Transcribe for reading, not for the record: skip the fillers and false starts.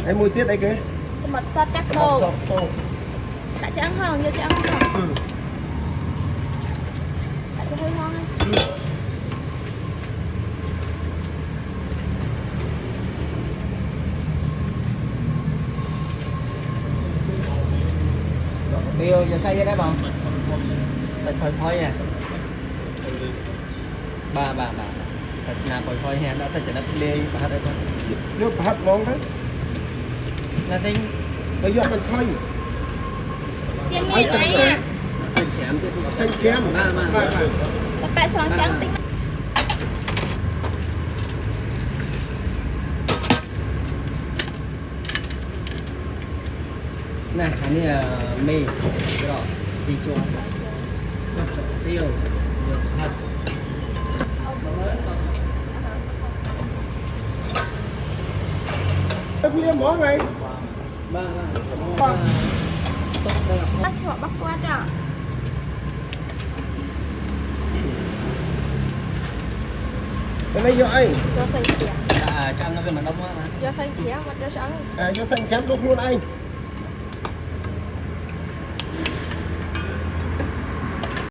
Em mua tiết đây kìa. Mật sắt chắc đồ. Tại chứ ăn hồng như chứ ăn hồng. Tại chứ hơi ngon ấy. Tiêu giờ xay ra đấy bông. Thật phơi à. Bà. Thật là phơi hè đã xay cho nó lê và hết đây thôi. Vô hạt món đấy. Là tính. Bây giờ mình thôi. Chiên mì đấy à. Xanh chém. Tại sao trắng tính. Này, anh ấy là mì. Rồi, đi cho. Tiêu. Thật. Em em món này. Bắt cho bắt quát à. Cái này vô anh. Cho xanh chém. À, cho ăn nó về mặt đông á. Cho xanh chém, cho trắng. Vô xanh chém lúc luôn anh.